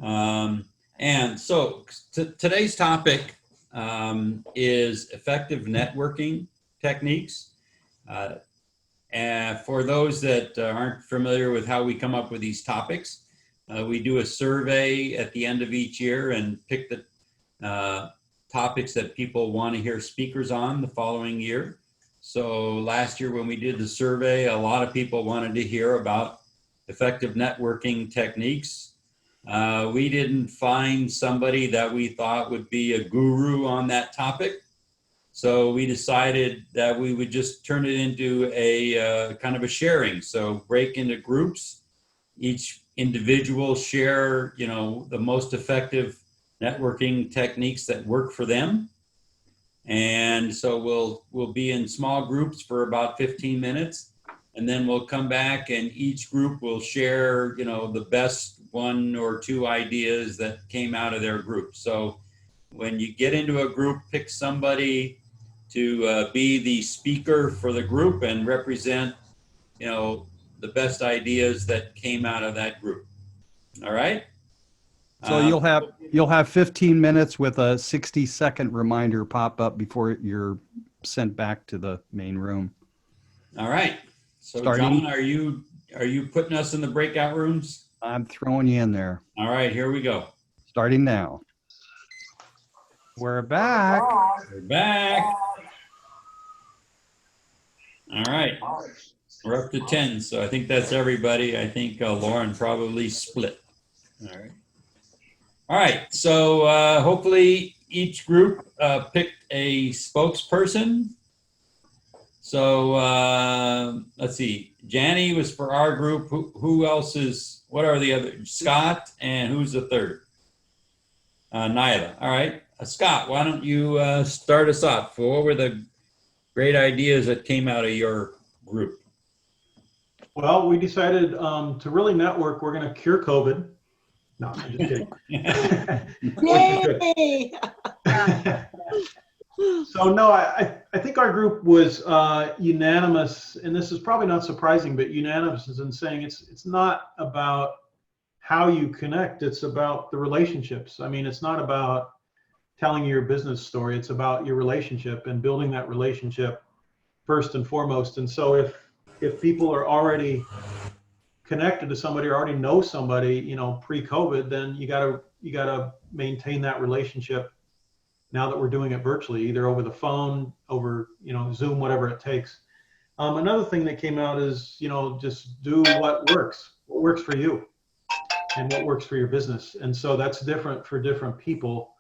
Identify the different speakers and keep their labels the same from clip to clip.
Speaker 1: And so today's topic is effective networking techniques. And for those that aren't familiar with how we come up with these topics, we do a survey at the end of each year and pick the topics that people want to hear speakers on the following year. So last year when we did the survey, a lot of people wanted to hear about effective networking techniques. We didn't find somebody that we thought would be a guru on that topic. So we decided that we would just turn it into a kind of a sharing. So break into groups, each individual share, the most effective networking techniques that work for them. And so we'll be in small groups for about 15 minutes, and then we'll come back and each group will share, the best one or two ideas that came out of their group. So when you get into a group, pick somebody to be the speaker for the group and represent, the best ideas that came out of that group. All right.
Speaker 2: So you'll have 15 minutes with a 60-second reminder pop up before you're sent back to the main room.
Speaker 1: All right. So
Speaker 2: Starting.
Speaker 1: John, are you putting us in the breakout rooms?
Speaker 2: I'm throwing you in there.
Speaker 1: All right, here we go.
Speaker 2: Starting now. We're back.
Speaker 1: We're back. All right. We're up to 10, so I think that's everybody. I think Lauren probably split. All right. All right, so hopefully each group picked a spokesperson. So let's see, Jani was for our group. Who else is, what are the other? Scott, and who's the third? Naila. All right, Scott, why don't you start us off? What were the great ideas that came out of your group?
Speaker 3: Well, we decided to really network. We're going to cure COVID. No, I'm just kidding.
Speaker 4: Yay!
Speaker 3: So no, I think our group was unanimous, and this is probably not surprising, but unanimous in saying it's not about how you connect, it's about the relationships. I mean, it's not about telling your business story, it's about your relationship and building that relationship first and foremost. And so if people are already connected to somebody or already know somebody, pre-COVID, then you gotta maintain that relationship now that we're doing it virtually, either over the phone, over Zoom, whatever it takes. Another thing that came out is just do what works for you and what works for your business. And so that's different for different people.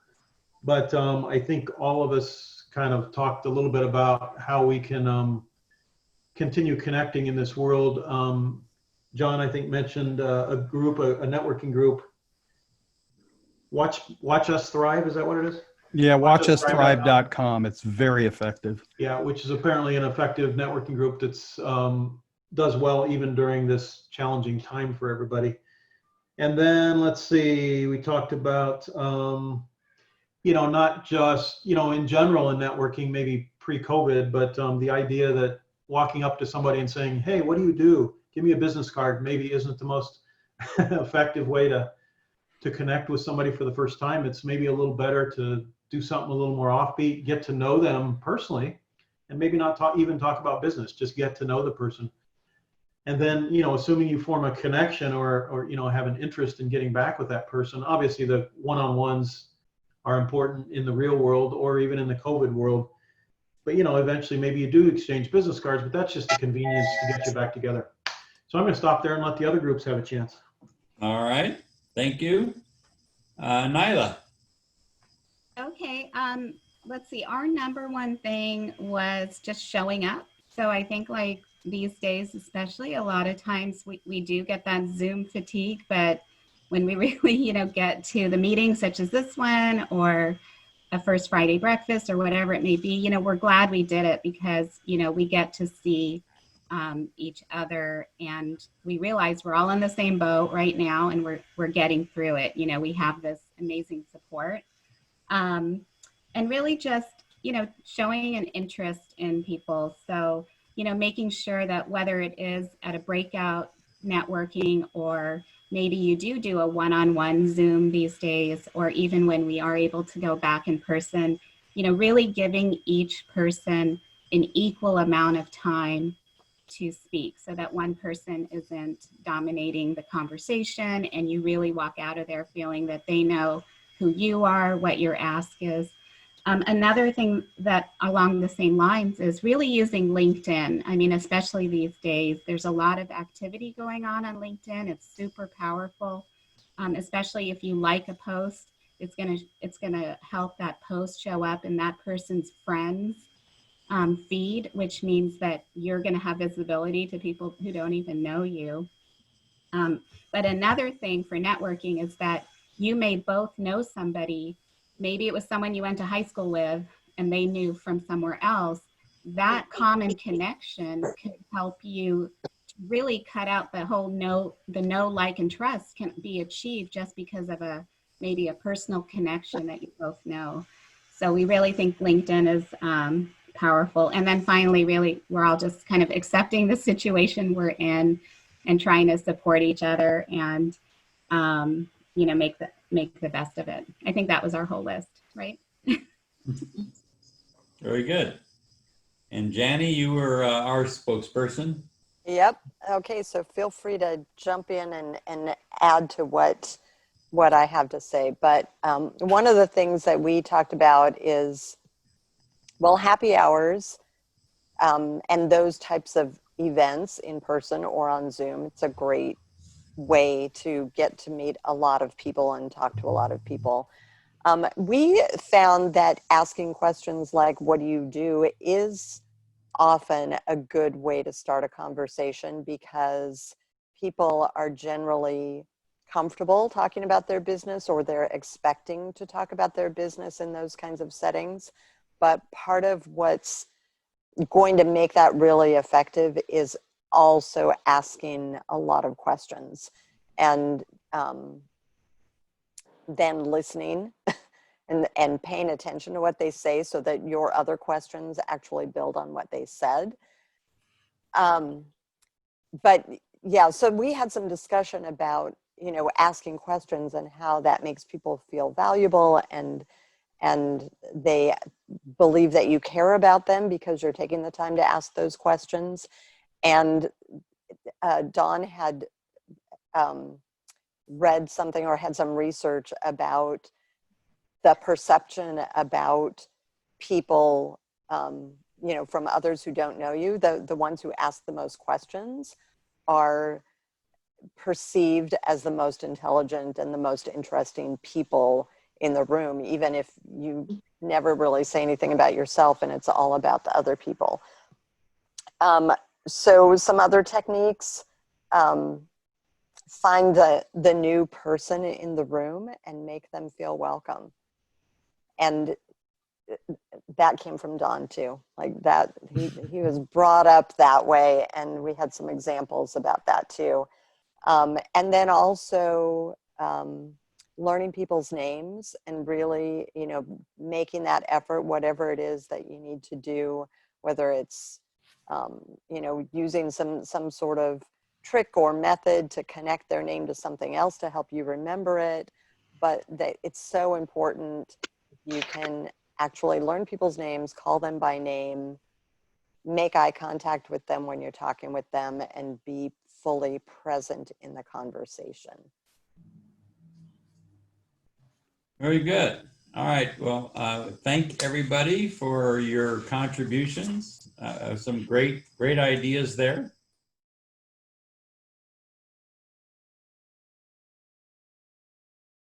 Speaker 3: But I think all of us kind of talked a little bit about how we can continue connecting in this world. John, I think, mentioned a group, a networking group. Watch Us Thrive, is that what it is?
Speaker 2: Yeah, watchusthrive.com. It's very effective.
Speaker 3: Yeah, which is apparently an effective networking group that's does well even during this challenging time for everybody. And then let's see, we talked about not just in general in networking, maybe pre-COVID, but the idea that walking up to somebody and saying, "Hey, what do you do? Give me a business card," maybe isn't the most effective way to connect with somebody for the first time. It's maybe a little better to do something a little more offbeat, get to know them personally, and maybe not even talk about business, just get to know the person. And then, assuming you form a connection or have an interest in getting back with that person, obviously the one-on-ones are important in the real world or even in the COVID world. But, eventually maybe you do exchange business cards, but that's just a convenience to get you back together. So I'm going to stop there and let the other groups have a chance.
Speaker 1: All right. Thank you. Naila.
Speaker 4: Okay, let's see. Our number one thing was just showing up. So I think like these days, especially, a lot of times we do get that Zoom fatigue, but when we really, get to the meetings such as this one or a First Friday breakfast or whatever it may be, we're glad we did it because, we get to see each other, and we realize we're all in the same boat right now, and we're getting through it. We have this amazing support, and really just showing an interest in people. So making sure that whether it is at a breakout networking, or maybe you do a one-on-one Zoom these days, or even when we are able to go back in person, you know, really giving each person an equal amount of time to speak so that one person isn't dominating the conversation and you really walk out of there feeling that they know who you are, what your ask is. Another thing that along the same lines is really using LinkedIn. I mean, especially these days, there's a lot of activity going on LinkedIn. It's super powerful, especially if you like a post. It's gonna help that post show up in that person's friends feed, which means that you're gonna have visibility to people who don't even know you. But another thing for networking is that you may both know somebody. Maybe it was someone you went to high school with and they knew from somewhere else. That common connection can help you to really cut out the whole know, like, and trust can be achieved just because of maybe a personal connection that you both know. So we really think LinkedIn is powerful. And then finally, really, we're all just kind of accepting the situation we're in and trying to support each other and, you know, make the best of it. I think that was our whole list, right?
Speaker 1: Very good. And Jani, you were our spokesperson.
Speaker 5: Yep. Okay. So feel free to jump in and add to what I have to say. But one of the things that we talked about is, well, happy hours and those types of events in person or on Zoom. It's a great way to get to meet a lot of people and talk to a lot of people. We found that asking questions like, what do you do, is often a good way to start a conversation because people are generally comfortable talking about their business, or they're expecting to talk about their business in those kinds of settings. But part of what's going to make that really effective is also asking a lot of questions and then listening and paying attention to what they say so that your other questions actually build on what they said. But yeah, so we had some discussion about, you know, asking questions and how that makes people feel valuable and they believe that you care about them because you're taking the time to ask those questions. And Dawn had read something or had some research about the perception about people, you know, from others who don't know you. The ones who ask the most questions are perceived as the most intelligent and the most interesting people in the room, even if you never really say anything about yourself and it's all about the other people. So some other techniques, find the new person in the room and make them feel welcome. And that came from Don too, like that he was brought up that way, and we had some examples about that too. And then also learning people's names and really, you know, making that effort, whatever it is that you need to do, whether it's, you know, using some sort of trick or method to connect their name to something else to help you remember it. But it's so important if you can actually learn people's names, call them by name, make eye contact with them when you're talking with them, and be fully present in the conversation.
Speaker 1: Very good. All right. Well, thank everybody for your contributions. Some great ideas there.